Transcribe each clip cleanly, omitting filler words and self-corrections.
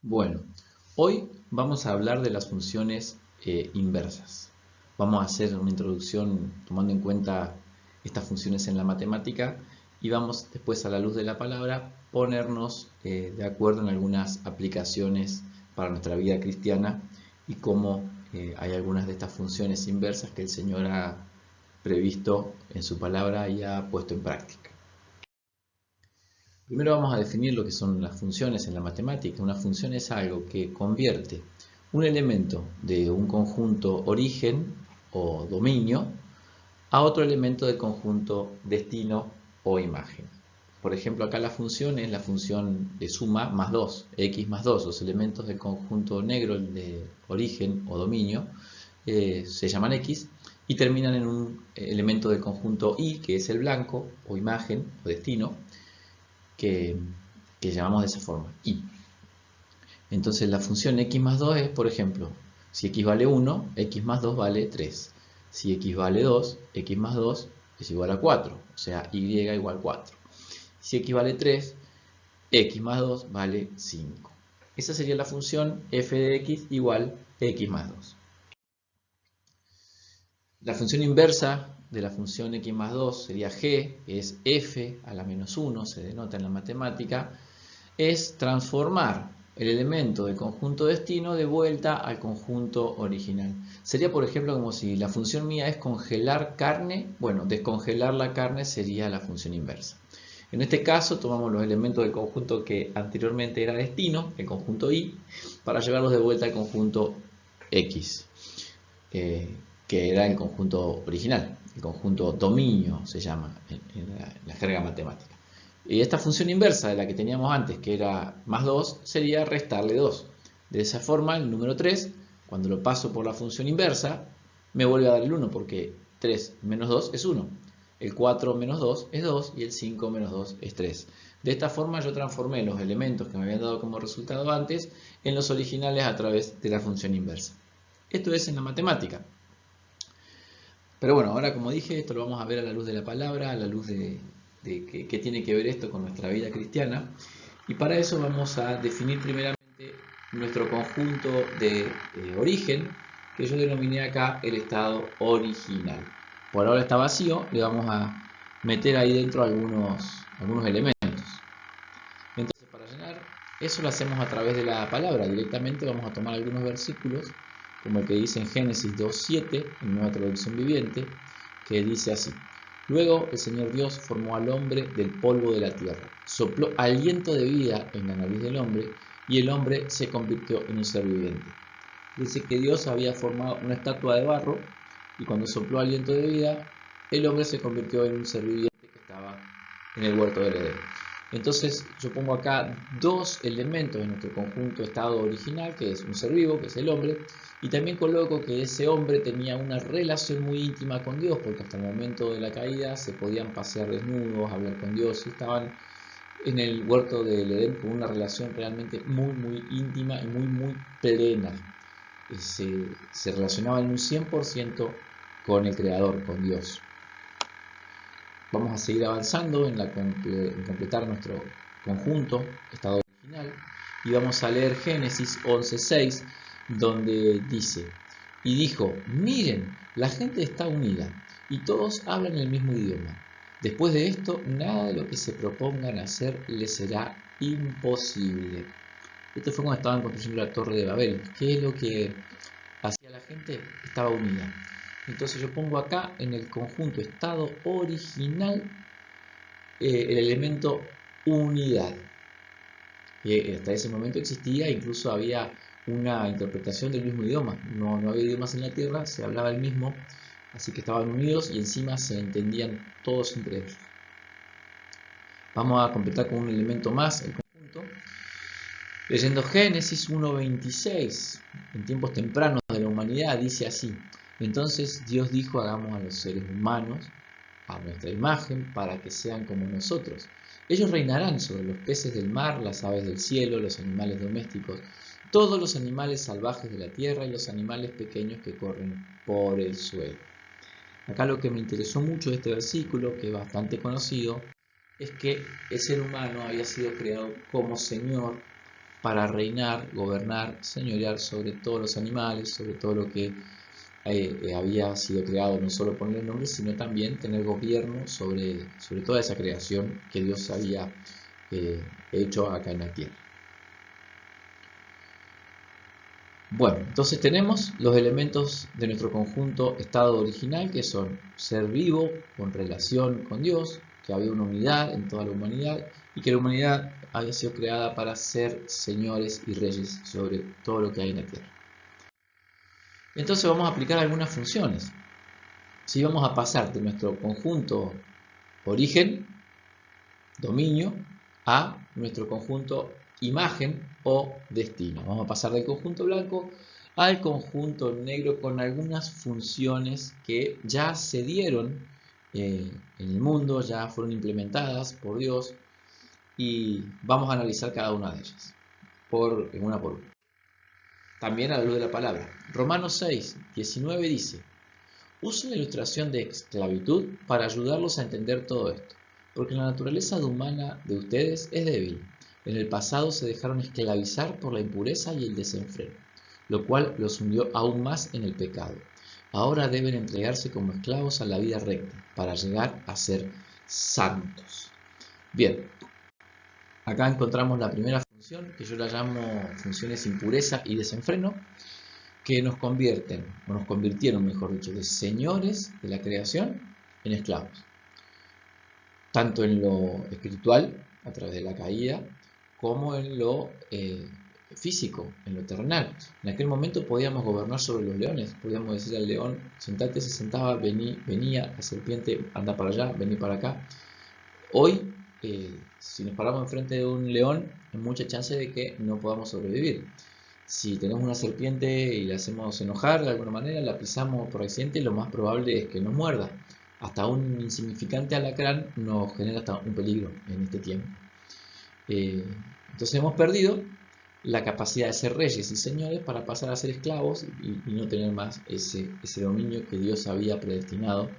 Bueno, hoy vamos a hablar de las funciones inversas. Vamos a hacer una introducción tomando en cuenta estas funciones en la matemática y vamos después a la luz de la palabra ponernos de acuerdo en algunas aplicaciones para nuestra vida cristiana y cómo hay algunas de estas funciones inversas que el Señor ha previsto en su palabra y ha puesto en práctica. Primero vamos a definir lo que son las funciones en la matemática. Una función es algo que convierte un elemento de un conjunto origen o dominio a otro elemento del conjunto destino o imagen. Por ejemplo, acá la función es la función de suma más 2, x más 2. Los elementos del conjunto negro de origen o dominio se llaman x y terminan en un elemento del conjunto y, que es el blanco o imagen o destino, que, que llamamos de esa forma, y. Entonces la función x más 2 es, por ejemplo, si x vale 1, x más 2 vale 3. Si x vale 2, x más 2 es igual a 4, o sea, y igual 4. Si x vale 3, x más 2 vale 5. Esa sería la función f de x igual x más 2. La función inversa de la función x más 2 sería g, que es f a la menos 1, se denota en la matemática, es transformar el elemento del conjunto destino de vuelta al conjunto original. Sería, por ejemplo, como si la función mía es congelar carne. Bueno, descongelar la carne sería la función inversa. En este caso tomamos los elementos del conjunto que anteriormente era destino, el conjunto Y, para llevarlos de vuelta al conjunto X, que era el conjunto original, el conjunto dominio se llama en la jerga matemática. Y esta función inversa de la que teníamos antes, que era más 2, sería restarle 2. De esa forma, el número 3, cuando lo paso por la función inversa, me vuelve a dar el 1, porque 3 menos 2 es 1. El 4 menos 2 es 2 y el 5 menos 2 es 3. De esta forma yo transformé los elementos que me habían dado como resultado antes en los originales a través de la función inversa. Esto es en la matemática. Pero bueno, ahora como dije, esto lo vamos a ver a la luz de la palabra, a la luz de qué tiene que ver esto con nuestra vida cristiana. Y para eso vamos a definir primeramente nuestro conjunto de origen, que yo denominé acá el estado original. Por ahora está vacío, le vamos a meter ahí dentro algunos elementos. Entonces, para llenar eso lo hacemos a través de la palabra. Directamente vamos a tomar algunos versículos, como el que dice en Génesis 2:7, en Nueva Traducción Viviente, que dice así: Luego el Señor Dios formó al hombre del polvo de la tierra, sopló aliento de vida en la nariz del hombre, y el hombre se convirtió en un ser viviente. Dice que Dios había formado una estatua de barro, y cuando sopló aliento de vida, el hombre se convirtió en un ser viviente que estaba en el huerto del Edén. Entonces yo pongo acá dos elementos en nuestro conjunto estado original, que es un ser vivo, que es el hombre, y también coloco que ese hombre tenía una relación muy íntima con Dios, porque hasta el momento de la caída se podían pasear desnudos, hablar con Dios, y estaban en el huerto del Edén con una relación realmente muy, muy íntima y muy, muy plena. Se relacionaban en un 100% con el Creador, con Dios. Vamos a seguir avanzando en completar nuestro conjunto, estado original, y vamos a leer Génesis 11:6, donde dice: Y dijo, miren, la gente está unida, y todos hablan el mismo idioma. Después de esto, nada de lo que se propongan hacer les será imposible. Esto fue cuando estaban construyendo la Torre de Babel. ¿Qué es lo que hacía la gente? Estaba unida. Entonces yo pongo acá en el conjunto estado original el elemento unidad, que hasta ese momento existía, incluso había una interpretación del mismo idioma. No había idiomas en la tierra, se hablaba el mismo, así que estaban unidos y encima se entendían todos entre ellos. Vamos a completar con un elemento más el conjunto, leyendo Génesis 1:26. En tiempos tempranos de la humanidad dice así: Entonces Dios dijo, hagamos a los seres humanos a nuestra imagen, para que sean como nosotros. Ellos reinarán sobre los peces del mar, las aves del cielo, los animales domésticos, todos los animales salvajes de la tierra y los animales pequeños que corren por el suelo. Acá lo que me interesó mucho de este versículo, que es bastante conocido, es que el ser humano había sido creado como Señor para reinar, gobernar, señorear sobre todos los animales, sobre todo lo que había sido creado, no solo poner el nombre, sino también tener gobierno sobre toda esa creación que Dios había hecho acá en la tierra. Bueno, entonces tenemos los elementos de nuestro conjunto estado original, que son ser vivo, con relación con Dios, que había una unidad en toda la humanidad y que la humanidad había sido creada para ser señores y reyes sobre todo lo que hay en la tierra. Entonces vamos a aplicar algunas funciones. Si vamos a pasar de nuestro conjunto origen, dominio, a nuestro conjunto imagen o destino. Vamos a pasar del conjunto blanco al conjunto negro con algunas funciones que ya se dieron en el mundo, ya fueron implementadas por Dios y vamos a analizar cada una de ellas, una por una. También a la luz de la palabra. Romanos 6, 19 dice: uso la ilustración de esclavitud para ayudarlos a entender todo esto, porque la naturaleza humana de ustedes es débil. En el pasado se dejaron esclavizar por la impureza y el desenfreno, lo cual los hundió aún más en el pecado. Ahora deben entregarse como esclavos a la vida recta, para llegar a ser santos. Bien, acá encontramos la primera función, que yo la llamo funciones impureza y desenfreno, que nos convierten, o nos convirtieron, mejor dicho, de señores de la creación en esclavos. Tanto en lo espiritual, a través de la caída, como en lo físico, en lo terrenal. En aquel momento podíamos gobernar sobre los leones, podíamos decir al león, sentate, se sentaba, venía, la serpiente, anda para allá, vení para acá. Hoy, si nos paramos enfrente de un león, hay mucha chance de que no podamos sobrevivir. Si tenemos una serpiente y la hacemos enojar de alguna manera, la pisamos por accidente, lo más probable es que nos muerda. Hasta un insignificante alacrán nos genera hasta un peligro en este tiempo. Entonces hemos perdido la capacidad de ser reyes y señores para pasar a ser esclavos y no tener más ese dominio que Dios había predestinado.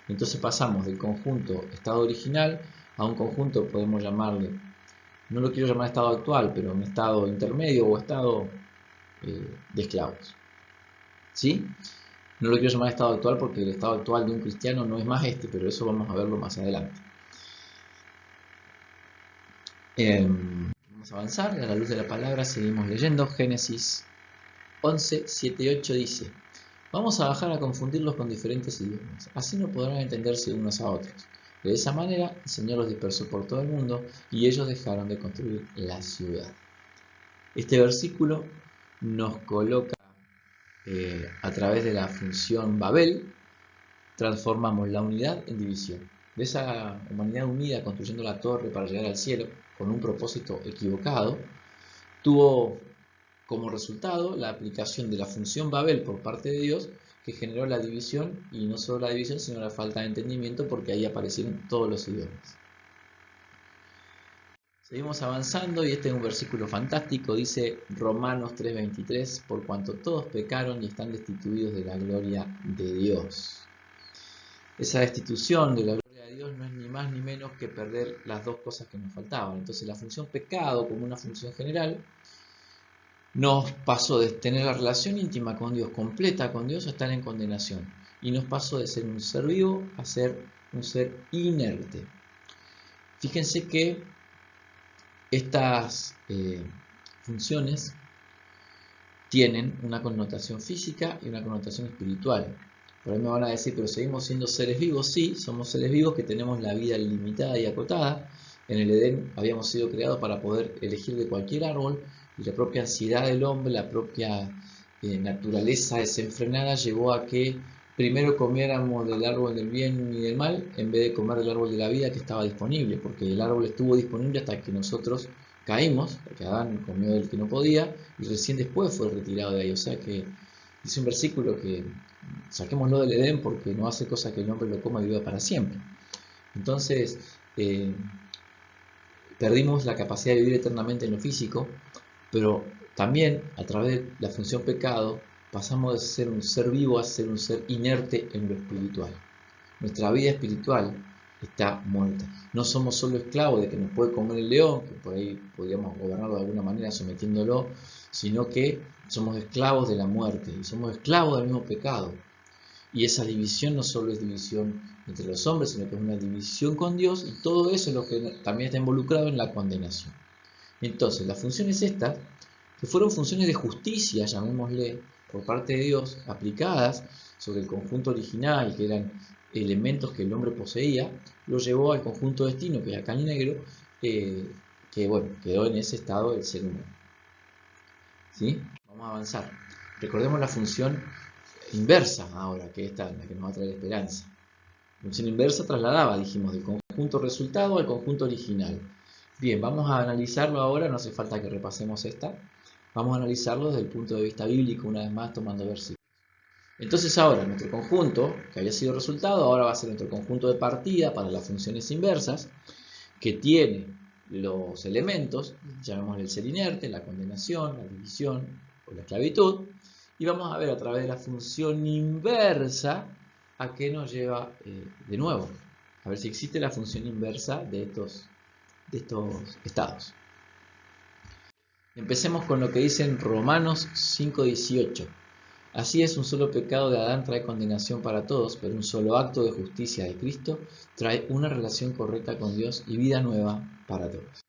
Entonces pasamos del conjunto estado original a un conjunto, podemos llamarle, no lo quiero llamar estado actual, pero un estado intermedio o estado de esclavos. ¿Sí? No lo quiero llamar estado actual porque el estado actual de un cristiano no es más este, pero eso vamos a verlo más adelante. Vamos a avanzar, a la luz de la palabra seguimos leyendo. Génesis 11, 7 y 8 dice: vamos a bajar a confundirlos con diferentes idiomas, así no podrán entenderse unos a otros. De esa manera el Señor los dispersó por todo el mundo y ellos dejaron de construir la ciudad. Este versículo nos coloca a través de la función Babel, transformamos la unidad en división. De esa humanidad unida construyendo la torre para llegar al cielo con un propósito equivocado, tuvo como resultado la aplicación de la función Babel por parte de Dios, que generó la división, y no solo la división, sino la falta de entendimiento, porque ahí aparecieron todos los idiomas. Seguimos avanzando y este es un versículo fantástico, dice Romanos 3:23, por cuanto todos pecaron y están destituidos de la gloria de Dios. Esa destitución de la gloria de Dios no es ni más ni menos que perder las dos cosas que nos faltaban. Entonces la función pecado, como una función general, nos pasó de tener la relación íntima con Dios, completa con Dios, a estar en condenación. Y nos pasó de ser un ser vivo a ser un ser inerte. Fíjense que estas funciones tienen una connotación física y una connotación espiritual. Por ahí me van a decir, pero seguimos siendo seres vivos. Sí, somos seres vivos que tenemos la vida limitada y acotada. En el Edén habíamos sido creados para poder elegir de cualquier árbol, y la propia ansiedad del hombre, la propia naturaleza desenfrenada llevó a que primero comiéramos del árbol del bien y del mal en vez de comer del árbol de la vida que estaba disponible, porque el árbol estuvo disponible hasta que nosotros caímos, porque Adán comió del que no podía y recién después fue retirado de ahí. O sea que dice un versículo que saquémoslo del Edén porque no hace cosa que el hombre lo coma y viva para siempre. Entonces perdimos la capacidad de vivir eternamente en lo físico, pero también a través de la función pecado pasamos de ser un ser vivo a ser un ser inerte en lo espiritual. Nuestra vida espiritual está muerta. No somos solo esclavos de que nos puede comer el león, que por ahí podríamos gobernarlo de alguna manera sometiéndolo, sino que somos esclavos de la muerte y somos esclavos del mismo pecado. Y esa división no solo es división entre los hombres, sino que es una división con Dios, y todo eso es lo que también está involucrado en la condenación. Entonces, las funciones estas, que fueron funciones de justicia, llamémosle, por parte de Dios, aplicadas sobre el conjunto original, que eran elementos que el hombre poseía, lo llevó al conjunto destino, que es acá en negro, que bueno, quedó en ese estado del ser humano. ¿Sí? Vamos a avanzar. Recordemos la función inversa ahora, que esta es la que nos va a traer esperanza. La función inversa trasladaba, dijimos, del conjunto resultado al conjunto original. Bien, vamos a analizarlo ahora, no hace falta que repasemos esta. Vamos a analizarlo desde el punto de vista bíblico, una vez más tomando versículos. Entonces ahora, nuestro conjunto, que había sido resultado, ahora va a ser nuestro conjunto de partida para las funciones inversas, que tiene los elementos, llamémosle el ser inerte, la condenación, la división o la esclavitud, y vamos a ver a través de la función inversa a qué nos lleva de nuevo. A ver si existe la función inversa de estos estados. Empecemos con lo que dice en Romanos 5:18. Así es, un solo pecado de Adán trae condenación para todos, pero un solo acto de justicia de Cristo trae una relación correcta con Dios y vida nueva para todos.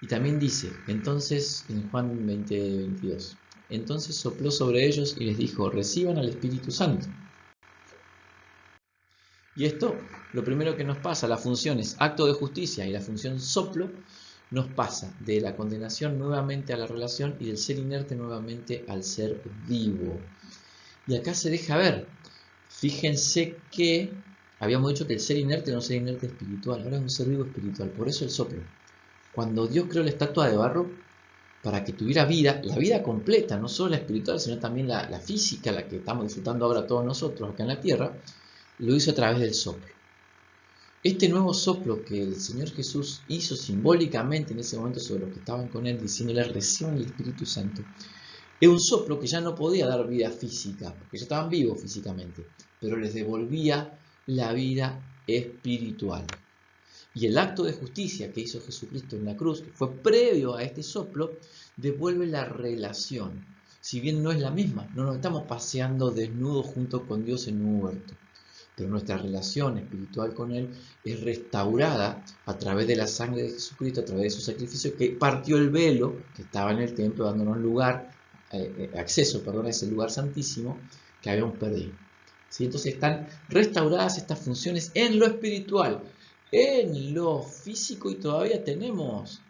Y también dice, entonces, en Juan 20:22, entonces sopló sobre ellos y les dijo, reciban al Espíritu Santo. Y esto, lo primero que nos pasa, las funciones acto de justicia y la función soplo, nos pasa de la condenación nuevamente a la relación y del ser inerte nuevamente al ser vivo. Y acá se deja ver, fíjense que habíamos dicho que el ser inerte era un ser inerte espiritual, ahora es un ser vivo espiritual, por eso el soplo. Cuando Dios creó la estatua de barro, para que tuviera vida, la vida completa, no solo la espiritual, sino también la física, la que estamos disfrutando ahora todos nosotros acá en la tierra, lo hizo a través del soplo. Este nuevo soplo que el Señor Jesús hizo simbólicamente en ese momento sobre los que estaban con Él, diciéndole reciban el Espíritu Santo, es un soplo que ya no podía dar vida física, porque ya estaban vivos físicamente, pero les devolvía la vida espiritual. Y el acto de justicia que hizo Jesucristo en la cruz, que fue previo a este soplo, devuelve la relación. Si bien no es la misma, no nos estamos paseando desnudos junto con Dios en un huerto, pero nuestra relación espiritual con Él es restaurada a través de la sangre de Jesucristo, a través de su sacrificio que partió el velo que estaba en el templo, dándonos acceso a ese lugar santísimo que habíamos perdido. ¿Sí? Entonces están restauradas estas funciones en lo espiritual, en lo físico, y todavía tenemos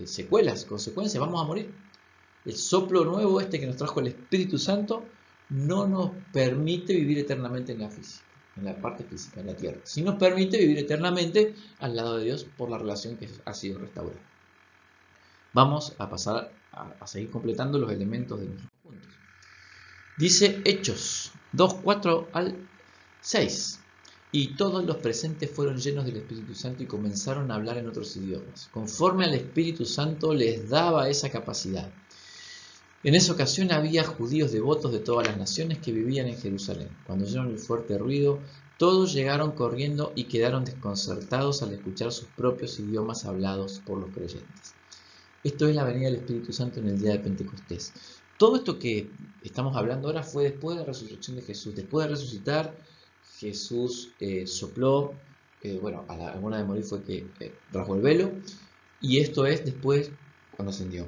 secuelas, consecuencias, vamos a morir. El soplo nuevo que nos trajo el Espíritu Santo no nos permite vivir eternamente en la física, en la parte física, en la tierra. Sí nos permite vivir eternamente al lado de Dios por la relación que ha sido restaurada. Vamos a pasar a seguir completando los elementos de nuestros puntos. Dice Hechos 2:4 al 6. Y todos los presentes fueron llenos del Espíritu Santo y comenzaron a hablar en otros idiomas, conforme al Espíritu Santo les daba esa capacidad. En esa ocasión había judíos devotos de todas las naciones que vivían en Jerusalén. Cuando oyeron el fuerte ruido, todos llegaron corriendo y quedaron desconcertados al escuchar sus propios idiomas hablados por los creyentes. Esto es la venida del Espíritu Santo en el día de Pentecostés. Todo esto que estamos hablando ahora fue después de la resurrección de Jesús. Después de resucitar, Jesús sopló, a la hora de morir fue que rasgó el velo, y esto es después cuando ascendió.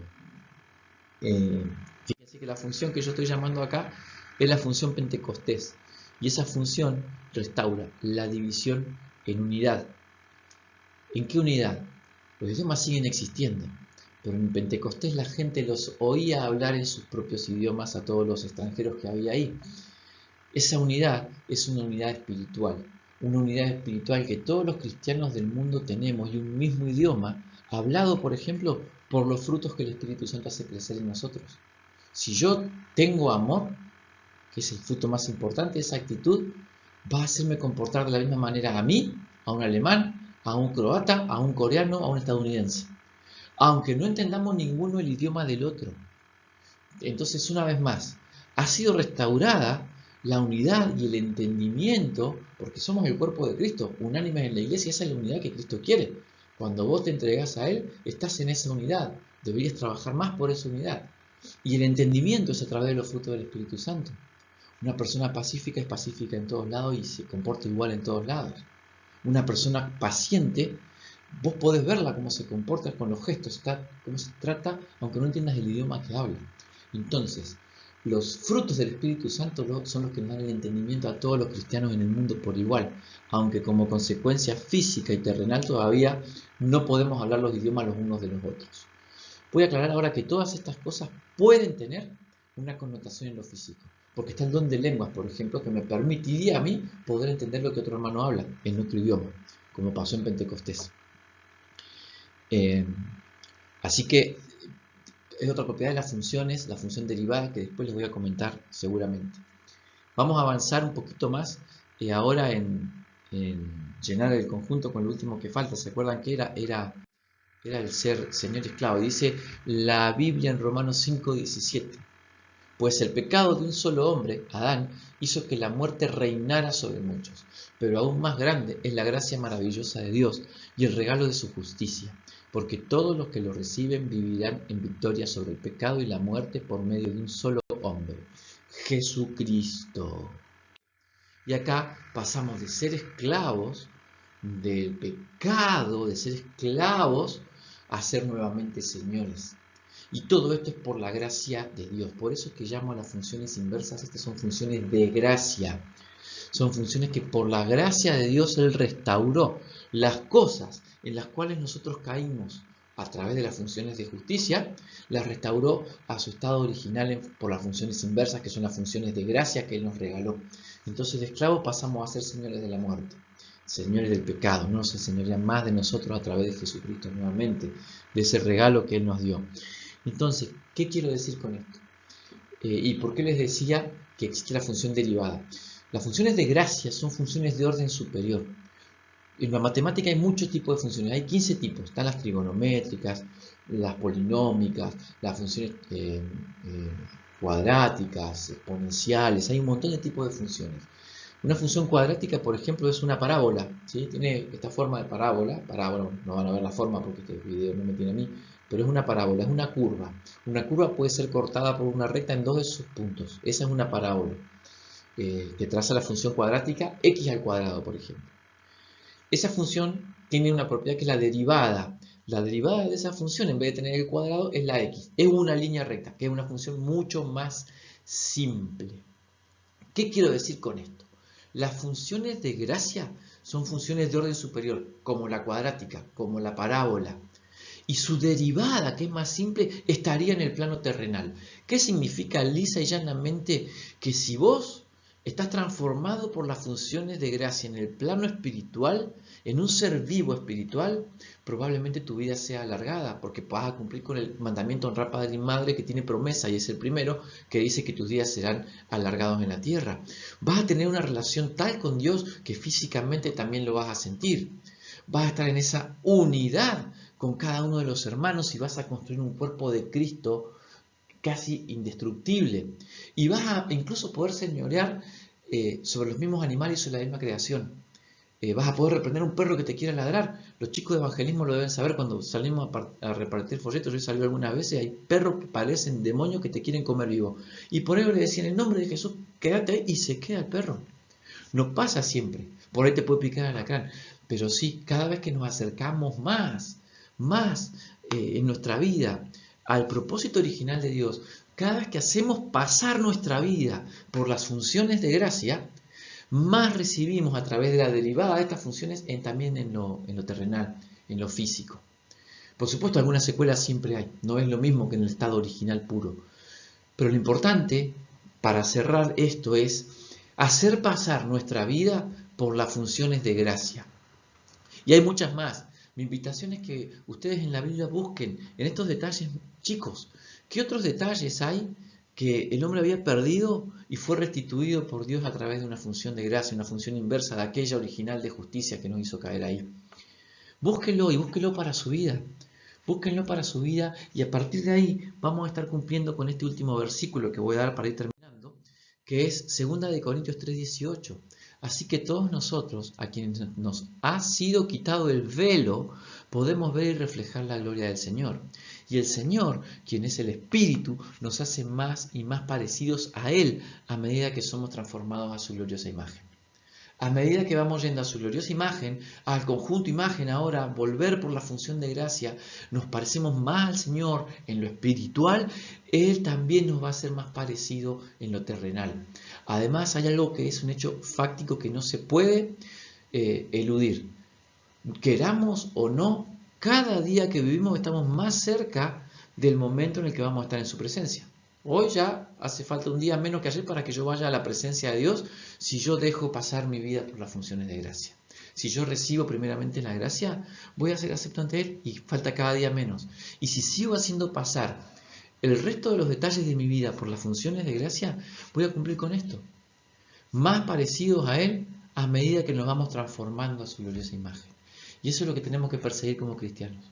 Fíjense que la función que yo estoy llamando acá es la función Pentecostés, y esa función restaura la división en unidad. ¿En qué unidad? Los idiomas siguen existiendo, pero en Pentecostés la gente los oía hablar en sus propios idiomas a todos los extranjeros que había ahí. Esa unidad es una unidad espiritual que todos los cristianos del mundo tenemos, y un mismo idioma, hablado, por ejemplo, por los frutos que el Espíritu Santo hace crecer en nosotros. Si yo tengo amor, que es el fruto más importante, esa actitud va a hacerme comportar de la misma manera a mí, a un alemán, a un croata, a un coreano, a un estadounidense, aunque no entendamos ninguno el idioma del otro. Entonces, una vez más, ha sido restaurada la unidad y el entendimiento, porque somos el cuerpo de Cristo, unánimes en la iglesia, esa es la unidad que Cristo quiere. Cuando vos te entregas a Él, estás en esa unidad, deberías trabajar más por esa unidad. Y el entendimiento es a través de los frutos del Espíritu Santo. Una persona pacífica es pacífica en todos lados y se comporta igual en todos lados. Una persona paciente, vos podés verla cómo se comporta con los gestos, cómo se trata, aunque no entiendas el idioma que habla. Entonces, los frutos del Espíritu Santo son los que nos dan el entendimiento a todos los cristianos en el mundo por igual, aunque como consecuencia física y terrenal todavía no podemos hablar los idiomas los unos de los otros. Voy a aclarar ahora que todas estas cosas pueden tener una connotación en lo físico, porque está el don de lenguas, por ejemplo, que me permitiría a mí poder entender lo que otro hermano habla en otro idioma, como pasó en Pentecostés. Así que es otra propiedad de las funciones, la función derivada, que después les voy a comentar seguramente. Vamos a avanzar un poquito más ahora en llenar el conjunto con lo último que falta. ¿Se acuerdan que era el ser Señor esclavo? Dice la Biblia en Romanos 5:17. Pues el pecado de un solo hombre, Adán, hizo que la muerte reinara sobre muchos, pero aún más grande es la gracia maravillosa de Dios y el regalo de su justicia, porque todos los que lo reciben vivirán en victoria sobre el pecado y la muerte por medio de un solo hombre, Jesucristo. Y acá pasamos de ser esclavos del pecado, de ser esclavos, a ser nuevamente señores. Y todo esto es por la gracia de Dios. Por eso es que llamo a las funciones inversas. Estas son funciones de gracia. Son funciones que por la gracia de Dios Él restauró. Las cosas en las cuales nosotros caímos a través de las funciones de justicia, las restauró a su estado original por las funciones inversas, que son las funciones de gracia que Él nos regaló. Entonces de esclavos pasamos a ser señores de la muerte, señores del pecado. No se señorean más de nosotros a través de Jesucristo nuevamente, de ese regalo que Él nos dio. Entonces, ¿qué quiero decir con esto? ¿Y por qué les decía que existe la función derivada? Las funciones de gracia son funciones de orden superior. En la matemática hay muchos tipos de funciones, hay 15 tipos. Están las trigonométricas, las polinómicas, las funciones cuadráticas, exponenciales, hay un montón de tipos de funciones. Una función cuadrática, por ejemplo, es una parábola, ¿sí? Tiene esta forma de parábola, no van a ver la forma porque este video no me tiene a mí, pero es una parábola, es una curva. Una curva puede ser cortada por una recta en dos de sus puntos. Esa es una parábola que traza la función cuadrática x al cuadrado, por ejemplo. Esa función tiene una propiedad que es la derivada. La derivada de esa función, en vez de tener el cuadrado, es la x. Es una línea recta, que es una función mucho más simple. ¿Qué quiero decir con esto? Las funciones de gracia son funciones de orden superior, como la cuadrática, como la parábola. Y su derivada, que es más simple, estaría en el plano terrenal. ¿Qué significa lisa y llanamente? Que si vos estás transformado por las funciones de gracia en el plano espiritual, en un ser vivo espiritual, probablemente tu vida sea alargada, porque vas a cumplir con el mandamiento honrar padre y madre, que tiene promesa, y es el primero, que dice que tus días serán alargados en la tierra. Vas a tener una relación tal con Dios que físicamente también lo vas a sentir. Vas a estar en esa unidad con cada uno de los hermanos y vas a construir un cuerpo de Cristo casi indestructible. Y vas a incluso poder señorear sobre los mismos animales y sobre la misma creación. Vas a poder reprender a un perro que te quiera ladrar. Los chicos de evangelismo lo deben saber cuando salimos a repartir folletos. Yo he salido algunas veces, hay perros que parecen demonios que te quieren comer vivo. Y por ello le decían, en el nombre de Jesús, quédate ahí, y se queda el perro. No pasa siempre. Por ahí te puede picar el alacrán. Pero sí, cada vez que nos acercamos más en nuestra vida al propósito original de Dios, cada vez que hacemos pasar nuestra vida por las funciones de gracia, más recibimos a través de la derivada de estas funciones también en lo terrenal, en lo físico. Por supuesto, algunas secuelas siempre hay, no es lo mismo que en el estado original puro. Pero lo importante para cerrar esto es hacer pasar nuestra vida por las funciones de gracia. Y hay muchas más. Mi invitación es que ustedes en la Biblia busquen en estos detalles chicos. ¿Qué otros detalles hay que el hombre había perdido y fue restituido por Dios a través de una función de gracia, una función inversa de aquella original de justicia que nos hizo caer ahí? Búsquenlo y búsquenlo para su vida. Búsquenlo para su vida y a partir de ahí vamos a estar cumpliendo con este último versículo que voy a dar para ir terminando, que es 2 Corintios 3:18. Así que todos nosotros, a quienes nos ha sido quitado el velo, podemos ver y reflejar la gloria del Señor. Y el Señor, quien es el Espíritu, nos hace más y más parecidos a Él a medida que somos transformados a su gloriosa imagen. A medida que vamos yendo a su gloriosa imagen, al conjunto imagen ahora, volver por la función de gracia, nos parecemos más al Señor en lo espiritual, Él también nos va a hacer más parecido en lo terrenal. Además, hay algo que es un hecho fáctico que no se puede eludir. Queramos o no, cada día que vivimos estamos más cerca del momento en el que vamos a estar en su presencia. Hoy ya hace falta un día menos que ayer para que yo vaya a la presencia de Dios si yo dejo pasar mi vida por las funciones de gracia. Si yo recibo primeramente la gracia, voy a ser acepto ante Él y falta cada día menos. Y si sigo haciendo pasar el resto de los detalles de mi vida por las funciones de gracia, voy a cumplir con esto. Más parecidos a Él a medida que nos vamos transformando a su gloriosa imagen. Y eso es lo que tenemos que perseguir como cristianos.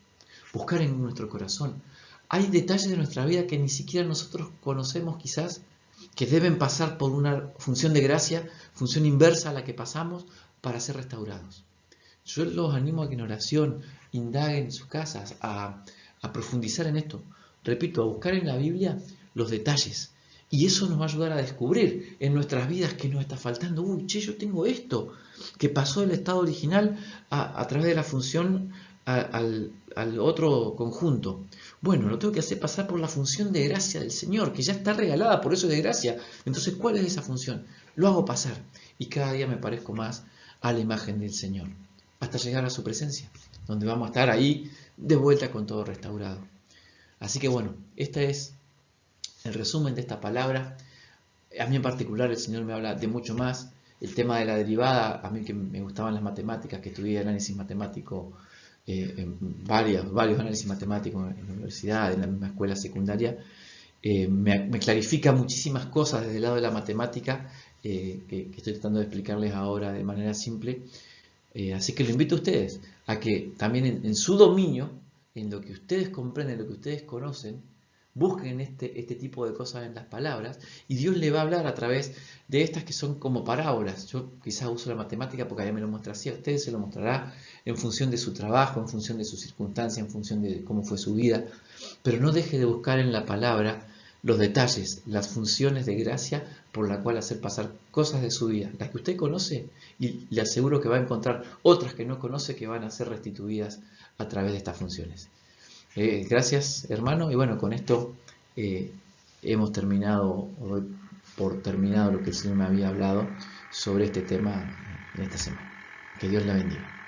Buscar en nuestro corazón. Hay detalles de nuestra vida que ni siquiera nosotros conocemos quizás, que deben pasar por una función de gracia, función inversa a la que pasamos para ser restaurados. Yo los animo a que en oración indaguen en sus casas, a profundizar en esto. Repito, a buscar en la Biblia los detalles. Y eso nos va a ayudar a descubrir en nuestras vidas que nos está faltando. Uy, che, yo tengo esto, que pasó del estado original a través de la función al otro conjunto. Bueno, lo tengo que hacer pasar por la función de gracia del Señor, que ya está regalada, por eso es de gracia. Entonces, ¿cuál es esa función? Lo hago pasar y cada día me parezco más a la imagen del Señor, hasta llegar a su presencia, donde vamos a estar ahí de vuelta con todo restaurado. Así que bueno, este es el resumen de esta palabra. A mí en particular el Señor me habla de mucho más. El tema de la derivada, a mí que me gustaban las matemáticas, que estudié análisis matemático, en varios análisis matemáticos en la universidad, en la misma escuela secundaria, me clarifica muchísimas cosas desde el lado de la matemática que estoy tratando de explicarles ahora de manera simple. Así que lo invito a ustedes a que también en su dominio, en lo que ustedes comprenden, lo que ustedes conocen, busquen este tipo de cosas en las palabras y Dios le va a hablar a través de estas que son como parábolas. Yo quizás uso la matemática porque a mí me lo muestra así, a ustedes se lo mostrará en función de su trabajo, en función de sus circunstancias, en función de cómo fue su vida. Pero no deje de buscar en la palabra los detalles, las funciones de gracia por la cual hacer pasar cosas de su vida, las que usted conoce, y le aseguro que va a encontrar otras que no conoce que van a ser restituidas a través de estas funciones. Gracias, hermano, y bueno, con esto hemos terminado, por terminado lo que el Señor me había hablado sobre este tema en esta semana. Que Dios la bendiga.